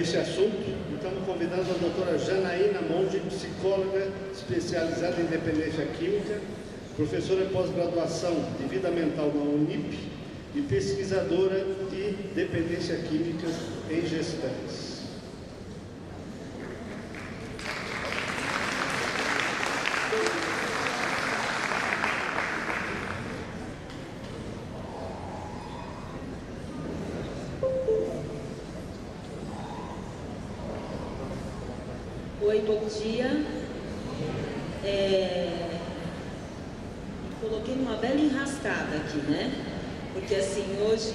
esse assunto, estamos convidando a doutora Janaína Monge, psicóloga especializada em dependência química, professora de pós-graduação de vida mental na Unip e pesquisadora de dependência química em gestantes. Oi, bom dia. Coloquei numa bela enrascada aqui, né? Porque assim, hoje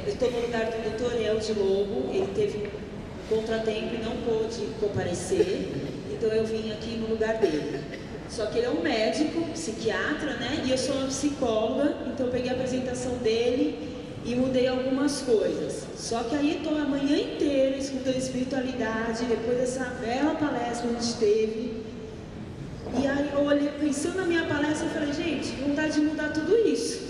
eu estou no lugar do Dr. Eldi Lobo, ele teve um contratempo e não pôde comparecer, então eu vim aqui no lugar dele. Só que ele é um médico, psiquiatra, né? E eu sou uma psicóloga, então eu peguei a apresentação dele e mudei algumas coisas. Só que aí estou a manhã inteira escutando espiritualidade, depois dessa bela palestra que a gente teve. E aí eu olhei, pensando na minha palestra, eu falei, gente, vontade de mudar tudo isso.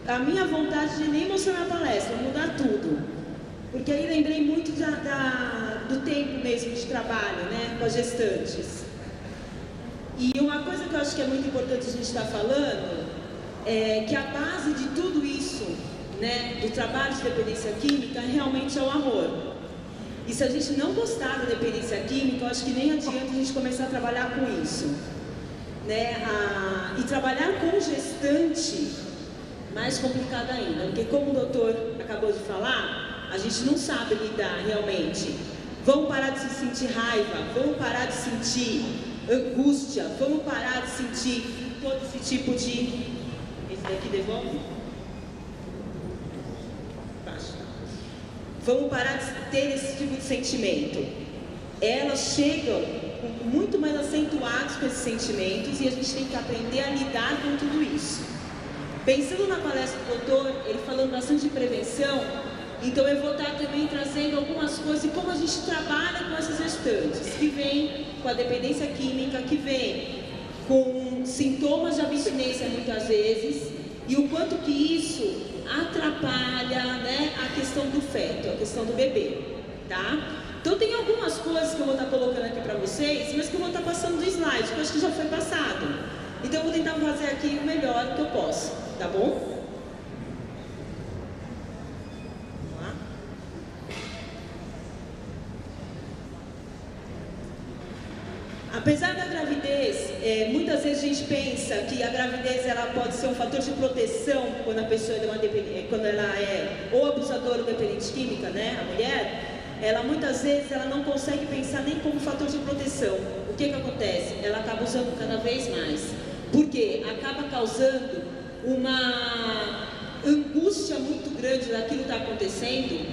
A minha vontade de nem mostrar minha palestra, mudar tudo. Porque aí lembrei muito do tempo mesmo de trabalho, né, com as gestantes. E uma coisa que eu acho que é muito importante a gente estar falando, é que a base de tudo isso, né, do trabalho de dependência química, realmente é o amor. E se a gente não gostar da dependência química, eu acho que nem adianta a gente começar a trabalhar com isso, né? E trabalhar com gestante, mais complicado ainda, porque como o doutor acabou de falar, a gente não sabe lidar realmente. Vamos parar de se sentir raiva, vamos parar de sentir angústia, vamos parar de sentir todo esse tipo de... Esse daqui devolve? Vamos parar de ter esse tipo de sentimento. Elas chegam muito mais acentuadas com esses sentimentos e a gente tem que aprender a lidar com tudo isso. Pensando na palestra do doutor, ele falando bastante de prevenção, então eu vou estar também trazendo algumas coisas de como a gente trabalha com essas gestantes, que vêm com a dependência química, que vêm com sintomas de abstinência muitas vezes, e o quanto que isso atrapalha, né, a questão do feto, a questão do bebê, tá? Então tem algumas coisas que eu vou estar colocando aqui para vocês, mas que eu vou estar passando do slide, que eu acho que já foi passado. Então eu vou tentar fazer aqui o melhor que eu posso, tá bom? Vamos lá. Apesar da gravidez, muitas vezes a gente pensa que a gravidez ela pode ser um fator de proteção quando a pessoa quando ela é ou abusadora ou dependente química, né, a mulher, ela muitas vezes ela não consegue pensar nem como fator de proteção. O que acontece? Ela acaba usando cada vez mais. Por quê? Acaba causando uma angústia muito grande daquilo que está acontecendo,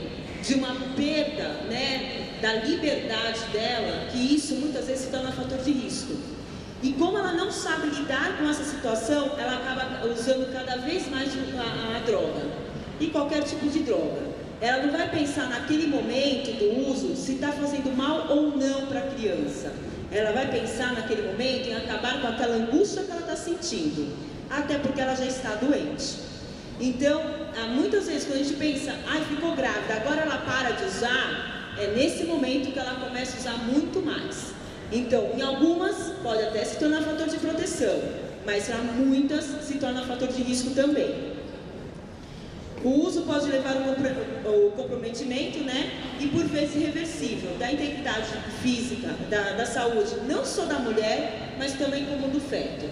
de uma perda, né, da liberdade dela, que isso muitas vezes se torna fator de risco. E como ela não sabe lidar com essa situação, ela acaba usando cada vez mais a droga, e qualquer tipo de droga. Ela não vai pensar naquele momento do uso se está fazendo mal ou não para a criança. Ela vai pensar naquele momento em acabar com aquela angústia que ela está sentindo, até porque ela já está doente. Então, muitas vezes quando a gente pensa, ficou grávida, agora ela para de usar, é nesse momento que ela começa a usar muito mais. Então, em algumas pode até se tornar fator de proteção, mas para muitas se torna fator de risco também. O uso pode levar ao comprometimento, né, e por vezes irreversível, da integridade física, da saúde, não só da mulher, mas também como do feto.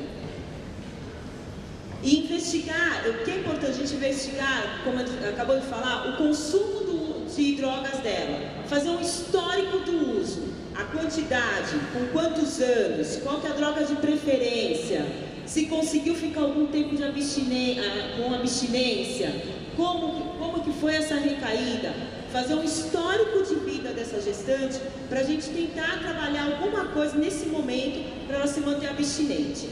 E investigar, o que é importante a gente investigar, como acabou de falar, o consumo de drogas dela, fazer um histórico do uso, a quantidade, com quantos anos, qual que é a droga de preferência, se conseguiu ficar algum tempo com abstinência, como que foi essa recaída, fazer um histórico de vida dessa gestante, para a gente tentar trabalhar alguma coisa nesse momento, para ela se manter abstinente.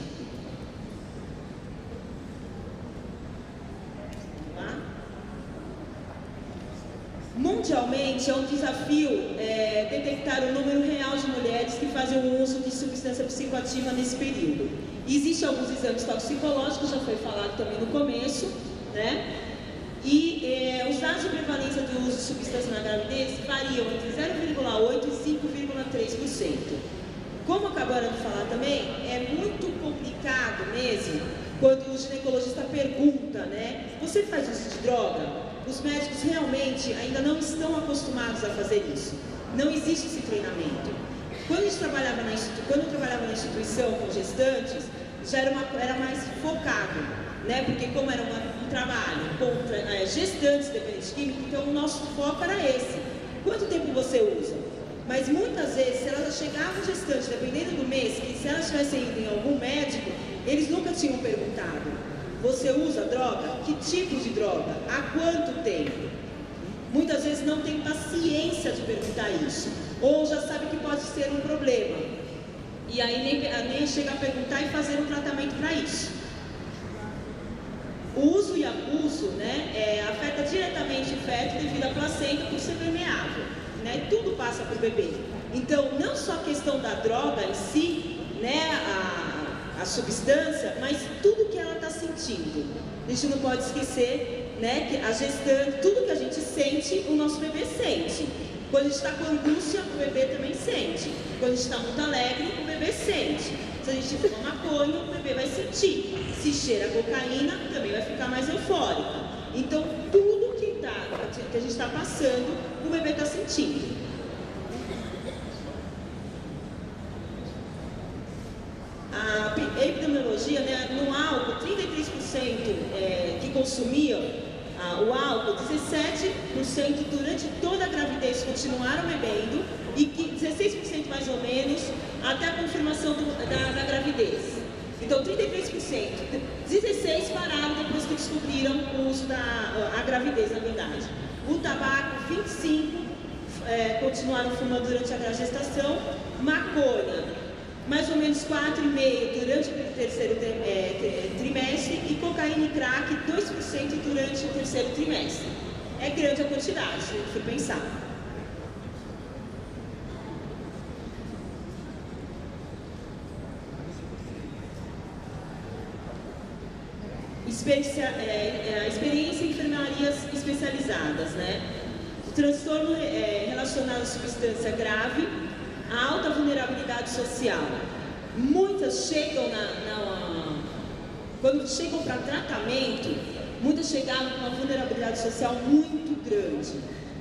Mundialmente é um desafio detectar o número real de mulheres que fazem o uso de substância psicoativa nesse período. Existem alguns exames toxicológicos, já foi falado também no começo, né? E os dados de prevalência do uso de substância na gravidez variam entre 0,8 Como acabaram de falar também, é muito complicado mesmo quando o ginecologista pergunta, né? Você faz uso de droga? Os médicos realmente ainda não estão acostumados a fazer isso. Não existe esse treinamento. Quando eu trabalhava na instituição com gestantes, já era mais focado, né? Porque como era um trabalho contra gestantes dependentes químicos, então o nosso foco era esse. Quanto tempo você usa? Mas muitas vezes, se elas chegavam gestantes, dependendo do mês, que se elas tivessem ido em algum médico, eles nunca tinham perguntado: você usa droga? Que tipo de droga? Há quanto tempo? Muitas vezes não tem paciência de perguntar isso, ou já sabe que pode ser um problema, e aí nem chega a perguntar e fazer um tratamento para isso. O uso e abuso, né, afeta diretamente o feto devido à placenta por ser permeável, né, tudo passa para o bebê. Então, não só a questão da droga em si, né, a substância, mas tudo que ela está sentindo. A gente não pode esquecer, né, que a gestante, tudo que a gente sente, o nosso bebê sente. Quando a gente está com angústia, o bebê também sente. Quando a gente está muito alegre, o bebê sente. Se a gente fuma maconha, o bebê vai sentir. Se cheira cocaína, também vai ficar mais eufórico. Então, tudo que a gente está passando, o bebê está sentindo. A epidemiologia, né, no álcool, 33% que consumiam o álcool, 17% durante toda a gravidez continuaram bebendo e 16% mais ou menos até a confirmação da gravidez. Então, 33%, 16% pararam depois que descobriram o uso a gravidez, na verdade. O tabaco, 25% continuaram fumando durante a gestação. Maconha, mais ou menos 4,5% durante o terceiro trimestre, e cocaína e crack, 2% durante o terceiro trimestre. É grande a quantidade, se for pensar. Experiência em enfermarias especializadas, né? O transtorno relacionado à substância grave, a alta vulnerabilidade social. Muitas chegam quando chegam para tratamento, muitas chegavam com uma vulnerabilidade social muito grande,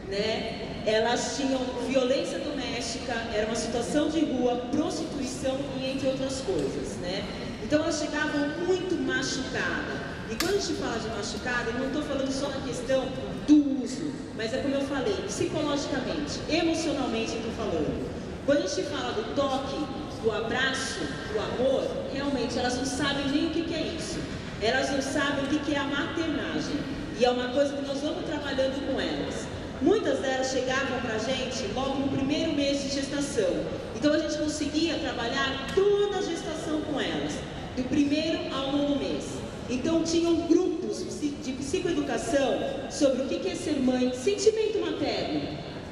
né? Elas tinham violência doméstica, era uma situação de rua, prostituição e entre outras coisas, né? Então elas chegavam muito machucadas. E quando a gente fala de machucada, eu não estou falando só na questão do uso, mas é como eu falei, psicologicamente, emocionalmente eu estou falando. Quando a gente fala do toque, do abraço, do amor, realmente elas não sabem nem o que é isso. Elas não sabem o que é a maternagem. E é uma coisa que nós vamos trabalhando com elas. Muitas delas chegavam para a gente logo no primeiro mês de gestação. Então a gente conseguia trabalhar toda a gestação com elas, do primeiro ao 9º mês. Então tinham grupos de psicoeducação sobre o que é ser mãe, sentimento materno,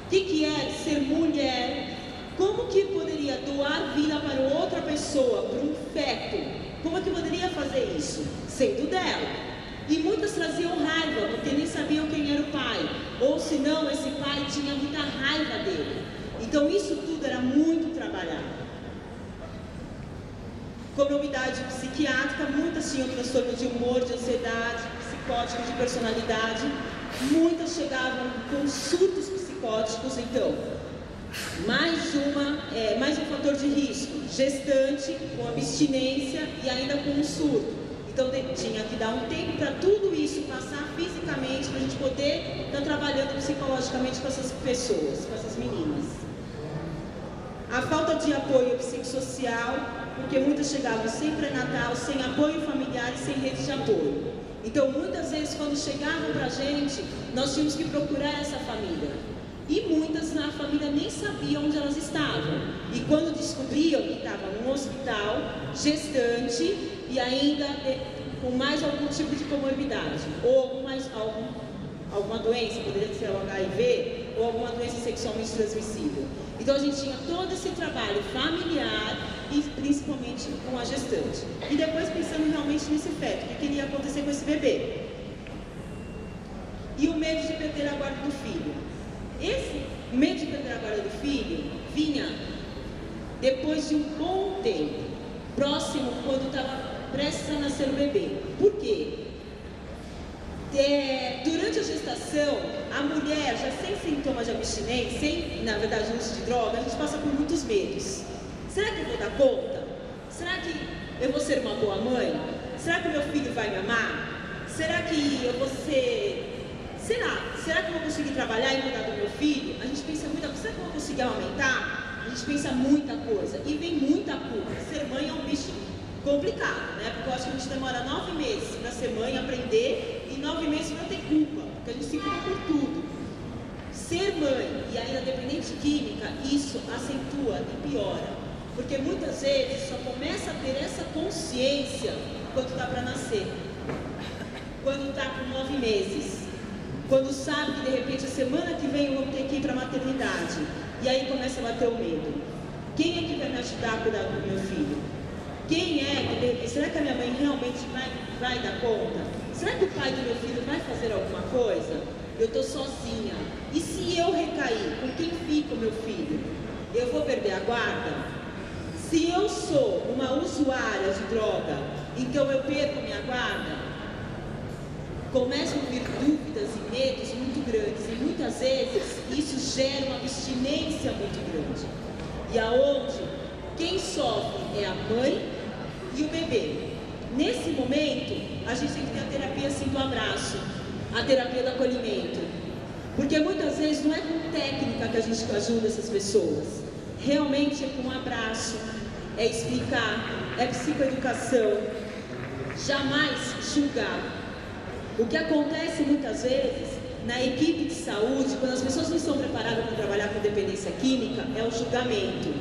o que é ser mulher, como que poderia doar vida para outra pessoa, para um feto, como é que poderia fazer isso, sendo dela. E muitas traziam raiva, porque nem sabiam quem era o pai, ou se não, esse pai tinha muita raiva dele. Então isso tudo era muito trabalhado. Comorbidade psiquiátrica, muitas tinham transtorno de humor, de ansiedade, psicótico, de personalidade. Muitas chegavam com surtos psicóticos. Então, mais um fator de risco, gestante, com abstinência e ainda com um surto. Então tinha que dar um tempo para tudo isso passar fisicamente, para a gente poder estar trabalhando psicologicamente com essas pessoas, com essas meninas. A falta de apoio psicossocial, porque muitas chegavam sem pré-natal, sem apoio familiar e sem rede de apoio. Então, muitas vezes, quando chegavam para a gente, nós tínhamos que procurar essa família. E muitas na família nem sabiam onde elas estavam. E quando descobriam que estavam num hospital, gestante e ainda com mais algum tipo de comorbidade, ou alguma doença, poderia ser o HIV, ou alguma doença sexualmente transmissível. Então a gente tinha todo esse trabalho familiar e principalmente com a gestante. E depois pensando realmente nesse feto, o que iria acontecer com esse bebê. E o medo de perder a guarda do filho. Esse medo de perder a guarda do filho vinha depois de um bom tempo, próximo quando estava prestes a nascer o bebê. Por quê? Durante a gestação, a mulher já sem sintomas de abstinência, sem, na verdade, uso de droga, a gente passa por muitos medos. Será que eu vou dar conta? Será que eu vou ser uma boa mãe? Será que meu filho vai me amar? Será que eu vou ser... será que eu vou conseguir trabalhar e cuidar do meu filho? A gente pensa muita coisa. Será que eu vou conseguir aumentar? A gente pensa muita coisa. E vem muita culpa. Ser mãe é um bicho complicado, né? Porque eu acho que a gente demora 9 meses para ser mãe, aprender, e 9 meses para ter culpa, porque a gente se culpa por tudo. Ser mãe e ainda dependente química, isso acentua e piora. Porque muitas vezes só começa a ter essa consciência quando está para nascer. Quando está com 9 meses. Quando sabe que de repente a semana que vem eu vou ter que ir para a maternidade. E aí começa a bater o medo. Quem é que vai me ajudar a cuidar do meu filho? Quem é que, será que a minha mãe realmente vai dar conta? Será que o pai do meu filho vai fazer alguma coisa? Eu estou sozinha. E se eu recair, com quem fica o meu filho? Eu vou perder a guarda? Se eu sou uma usuária de droga, então eu perco minha guarda? Começam a vir dúvidas e medos muito grandes. E muitas vezes isso gera uma abstinência muito grande. E aonde quem sofre é a mãe e o bebê. Nesse momento, a gente tem que ter a terapia assim do abraço, a terapia do acolhimento. Porque muitas vezes não é com técnica que a gente ajuda essas pessoas. Realmente é com um abraço, é explicar, é psicoeducação. Jamais julgar. O que acontece muitas vezes na equipe de saúde, quando as pessoas não estão preparadas para trabalhar com dependência química, é o julgamento.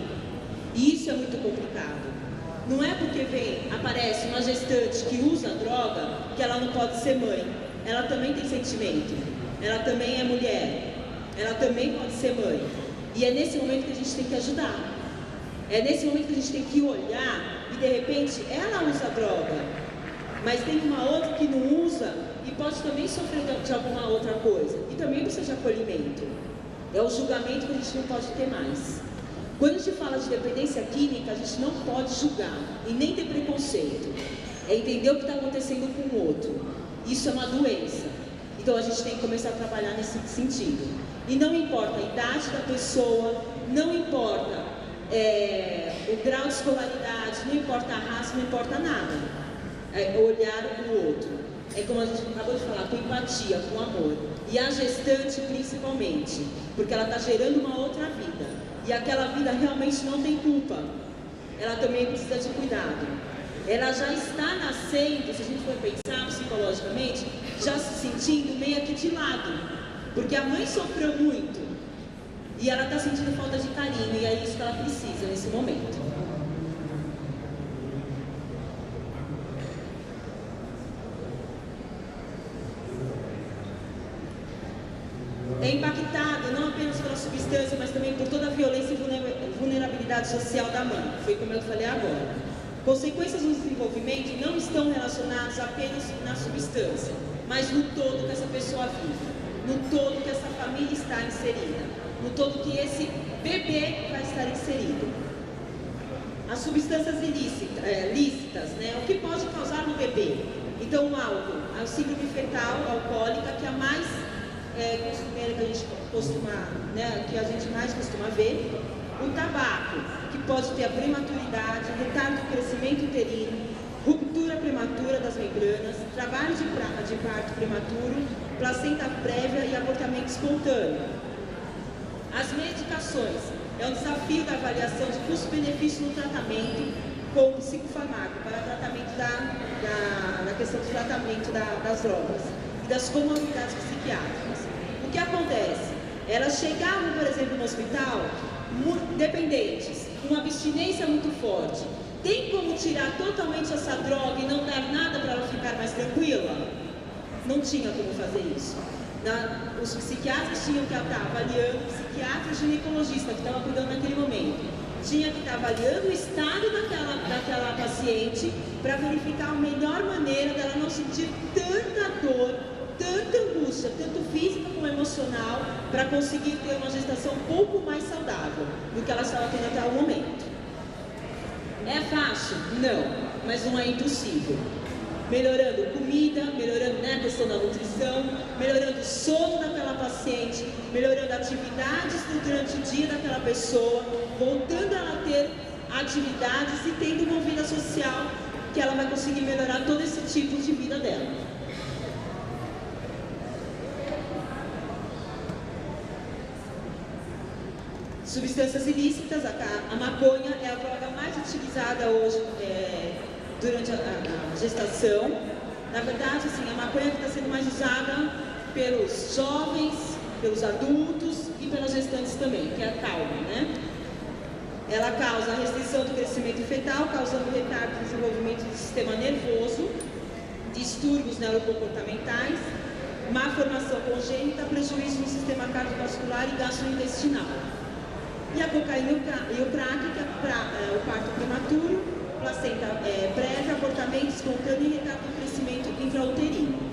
E isso é muito complicado. Não é porque aparece uma gestante que usa droga que ela não pode ser mãe. Ela também tem sentimento. Ela também é mulher. Ela também pode ser mãe. E é nesse momento que a gente tem que ajudar. É nesse momento que a gente tem que olhar e de repente ela usa droga, mas tem uma outra que não usa e pode também sofrer de alguma outra coisa. E também precisa de acolhimento. É o julgamento que a gente não pode ter mais. Quando a gente fala de dependência química, a gente não pode julgar e nem ter preconceito. É entender o que está acontecendo com o outro. Isso é uma doença. Então a gente tem que começar a trabalhar nesse sentido. E não importa a idade da pessoa, não importa o grau de escolaridade, não importa a raça, não importa nada. É olhar o outro. É como a gente acabou de falar, com empatia, com amor. E a gestante principalmente, porque ela está gerando uma outra vida. E aquela vida realmente não tem culpa. Ela também precisa de cuidado. Ela já está nascendo, se a gente for pensar psicologicamente, já se sentindo meio aqui de lado. Porque a mãe sofreu muito. E ela está sentindo falta de carinho. E é isso que ela precisa nesse momento. É impactado não apenas pela substância, mas também por toda a violência e vulnerabilidade social da mãe. Foi como eu falei agora. Consequências do desenvolvimento não estão relacionadas apenas na substância, mas no todo que essa pessoa vive, no todo que essa família está inserida, no todo que esse bebê vai estar inserido. As substâncias lícitas, né? O que pode causar no bebê? Então, o álcool, a síndrome fetal alcoólica, que é a mais costumeira que a gente que a gente mais costuma ver. O tabaco, que pode ter a prematuridade, retardo do crescimento uterino, ruptura prematura das membranas, trabalho de parto prematuro, placenta prévia e abortamento espontâneo. As medicações. É um desafio da avaliação de custo-benefício no tratamento com psicofármaco para tratamento da questão do tratamento das drogas e das comorbidades psiquiátricas. O que acontece? Elas chegavam, por exemplo, no hospital dependentes, com uma abstinência muito forte. Tem como tirar totalmente essa droga e não dar nada para ela ficar mais tranquila? Não tinha como fazer isso. Os psiquiatras tinham que estar avaliando, o psiquiatra e o ginecologista que estava cuidando naquele momento, tinha que estar avaliando o estado daquela paciente para verificar a melhor maneira dela não sentir tanta dor, tanta angústia, tanto física como emocional, para conseguir ter uma gestação um pouco mais saudável do que ela estava tendo até o momento. É fácil? Não, mas não é impossível. Melhorando comida, melhorando, né, a questão da nutrição, melhorando o sono daquela paciente, melhorando atividades durante o dia daquela pessoa, voltando ela a ter atividades e tendo uma vida social que ela vai conseguir melhorar todo esse tipo de vida dela. Substâncias ilícitas, a maconha é a droga mais utilizada hoje durante a gestação. Na verdade, assim, a maconha está sendo mais usada pelos jovens, pelos adultos e pelas gestantes também, que é a calma, né? Ela causa a restrição do crescimento fetal, causando retardo no desenvolvimento do sistema nervoso, distúrbios neurocomportamentais, má formação congênita, prejuízo no sistema cardiovascular e gastrointestinal. E a cocaína e o crack, que é o parto prematuro, placenta prévia, abortamento espontâneo e retardo do crescimento intrauterino.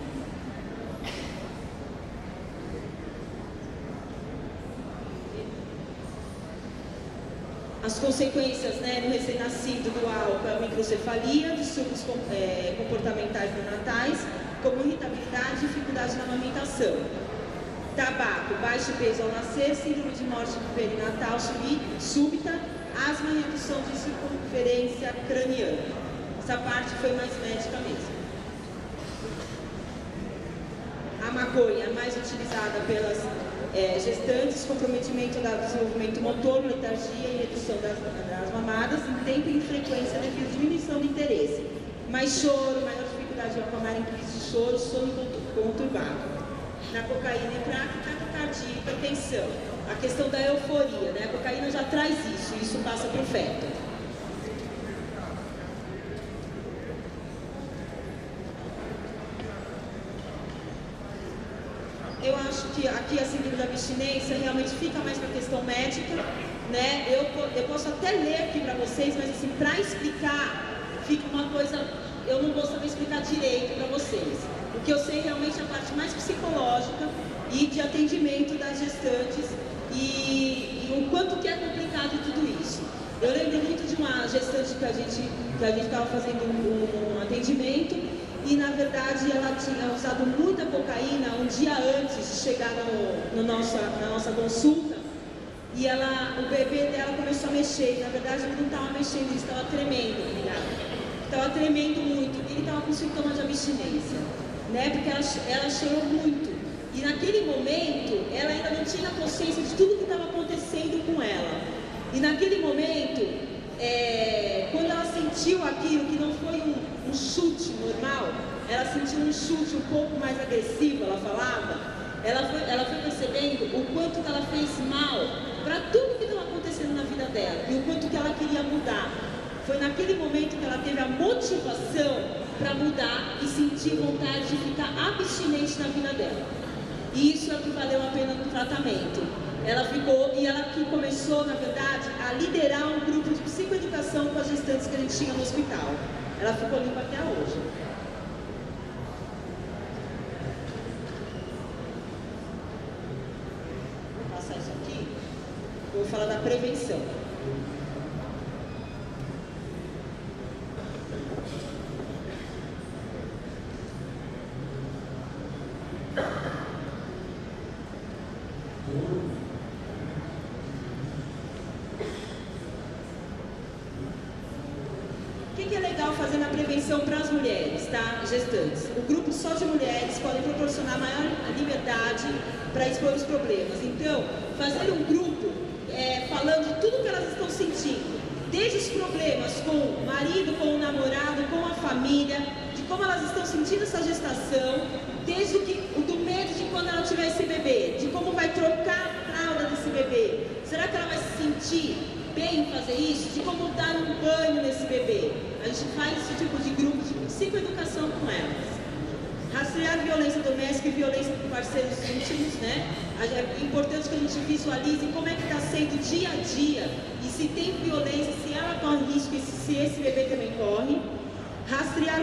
As consequências, né, no recém-nascido do álcool é a microcefalia, distúrbios comportamentais neonatais, como irritabilidade e dificuldade na amamentação. Tabaco, baixo peso ao nascer, síndrome de morte perinatal súbita, asma e redução de circunferência craniana. Essa parte foi mais médica mesmo. A maconha é mais utilizada pelas gestantes, comprometimento do desenvolvimento motor, letargia e redução das mamadas, em tempo e frequência devido à diminuição do interesse. Mais choro, maior dificuldade em acalmar em crise de choro, sono conturbado. Na cocaína e crack, taquicardia e hipertensão. A questão da euforia, né? A cocaína já traz isso, e isso passa para o feto. Eu acho que aqui a síndrome da abstinência realmente fica mais para a questão médica, né? Eu posso até ler aqui para vocês, mas assim, para explicar, fica uma coisa, eu não vou saber explicar direito para vocês. O que eu sei realmente é a parte mais psicológica e de atendimento das gestantes e o quanto que é complicado tudo isso. Eu lembro muito de uma gestante que a gente estava fazendo um atendimento e, na verdade, ela tinha usado muita cocaína um dia antes de chegar na nossa consulta e o bebê dela começou a mexer. Na verdade, ele não estava mexendo, ele estava tremendo, estava tremendo muito e ele estava com sintomas de abstinência. Né? Porque ela chorou muito e naquele momento ela ainda não tinha consciência de tudo que estava acontecendo com ela e naquele momento quando ela sentiu aquilo que não foi um chute normal, ela sentiu um chute um pouco mais agressivo, ela falava, ela foi percebendo o quanto que ela fez mal para tudo que estava acontecendo na vida dela e o quanto que ela queria mudar. Foi naquele momento que ela teve a motivação para mudar e sentir vontade de ficar abstinente na vida dela. E isso é o que valeu a pena no tratamento. Ela ficou, e ela que começou, na verdade, a liderar um grupo de psicoeducação com as gestantes que a gente tinha no hospital. Ela ficou limpa até hoje. Vou passar isso aqui. Vou falar da prevenção. O que é legal fazer na prevenção para as mulheres, tá? Gestantes. O grupo só de mulheres pode proporcionar maior liberdade para expor os problemas. Então, fazer um grupo falando de tudo que elas estão sentindo, desde os problemas com o marido, com o namorado, com a família, de como elas estão sentindo essa gestação, desde do medo de quando ela tiver esse bebê, de como vai trocar a fralda desse bebê. Será que ela vai se sentir bem em fazer isso? De como dar um banho nesse bebê. A gente faz esse tipo de grupo de psicoeducação com elas. Rastrear violência doméstica e violência com parceiros íntimos, né? É importante que a gente visualize como é que está sendo dia a dia e se tem violência, se ela corre risco e se esse bebê também corre. Rastrear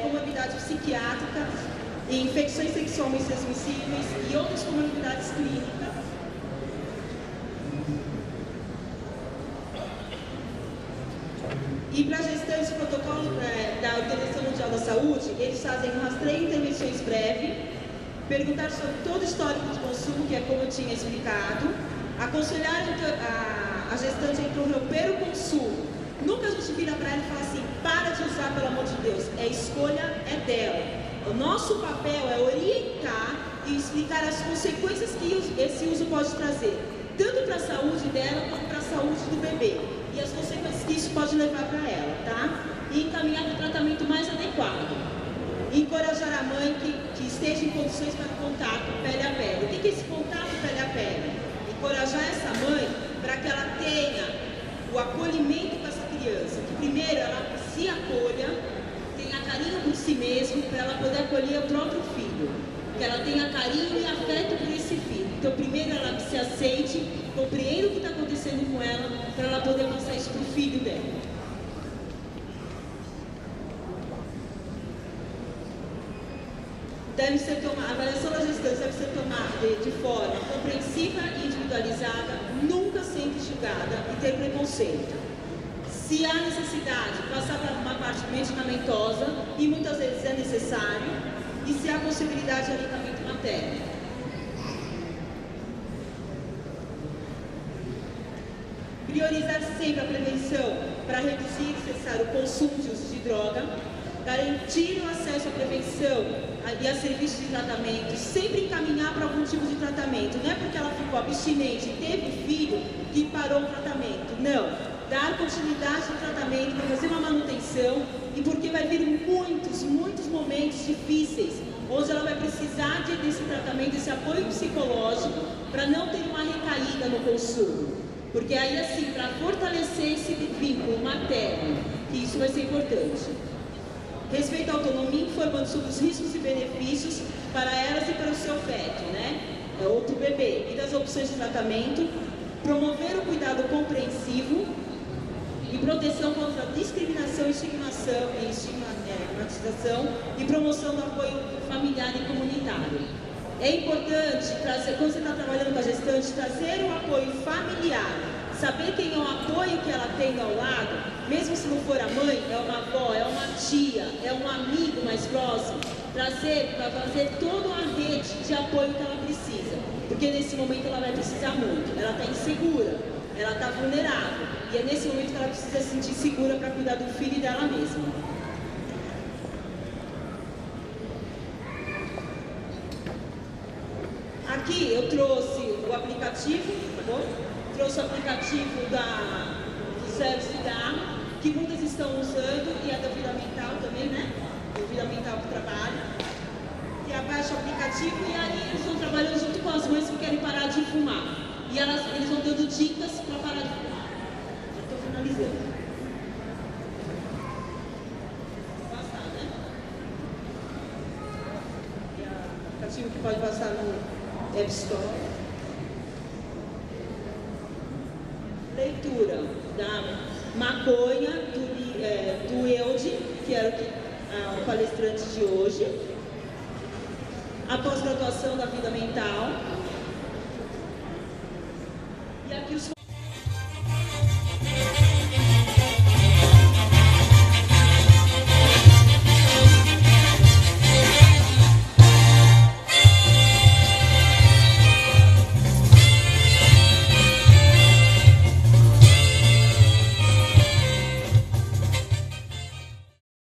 comorbidade psiquiátrica, infecções sexualmente transmissíveis e outras comorbidades clínicas. E para gestantes, o protocolo da Organização Mundial da Saúde, eles fazem um rastreio de intervenções breve, perguntar sobre todo o histórico de consumo, que é como eu tinha explicado, aconselhar a gestante a interromper o consumo. Nunca a gente vira para ela e fala assim, para de usar, pelo amor de Deus, a escolha é dela. O nosso papel é orientar e explicar as consequências que esse uso pode trazer, tanto para a saúde dela quanto para a saúde do bebê, e as consequências que isso pode levar para ela, tá? E encaminhar para o tratamento mais adequado. Encorajar a mãe que esteja em condições para contato pele a pele. O que é esse contato pele a pele? Encorajar essa mãe para que ela tenha o acolhimento com essa criança, que primeiro ela se acolha, tenha carinho por si mesmo, para ela poder acolher o próprio filho, que ela tenha carinho e afeto por esse filho. Então primeiro ela se aceite, compreenda o que está acontecendo com ela, para ela poder passar isso para o filho dela. A avaliação da gestante deve ser tomada de forma compreensiva e individualizada, nunca sempre julgada e ter preconceito. Se há necessidade, passar para uma parte medicamentosa, e muitas vezes é necessário, e se há possibilidade de aleitamento materno. Priorizar sempre a prevenção para reduzir e cessar o consumo de uso de droga, garantir o acesso à prevenção e a serviços de tratamento, sempre encaminhar para algum tipo de tratamento. Não é porque ela ficou abstinente e teve filho que parou o tratamento. Não. Dar continuidade no tratamento, para fazer uma manutenção, e porque vai vir muitos momentos difíceis, onde ela vai precisar desse tratamento, desse apoio psicológico, para não ter uma recaída no consumo. Porque aí, assim, para fortalecer esse vínculo materno, que isso vai ser importante. Respeito à autonomia, informando sobre os riscos e benefícios para elas e para o seu feto, né? Ou para o bebê. E das opções de tratamento. Promover o cuidado compreensivo e proteção contra a discriminação e estigmatização e promoção do apoio familiar e comunitário. É importante, quando você está trabalhando com a gestante, trazer o apoio familiar, saber quem é o apoio que ela tem ao lado, mesmo se não for a mãe, é uma avó, é uma tia, é um amigo mais próximo, trazer para fazer toda a rede de apoio que ela precisa, porque nesse momento ela vai precisar muito, ela está insegura, ela está vulnerável, e é nesse momento que ela precisa se sentir segura para cuidar do filho e dela mesma. Aqui eu trouxe o aplicativo, tá bom? Trouxe o aplicativo do Serviço da Arma, que muitas estão usando, e é da Vida Mental também, né? Do Vida Mental que trabalha. E abaixa o aplicativo e aí eles estão trabalhando junto com as mães que querem parar de fumar. E eles vão dando dicas para parar de fumar. Já estou finalizando. Vou passar, né? E o aplicativo que pode passar no App Store. Leitura da Maconha, do Eude, que era o palestrante de hoje. A pós-graduação da Vida Mental. E aqui os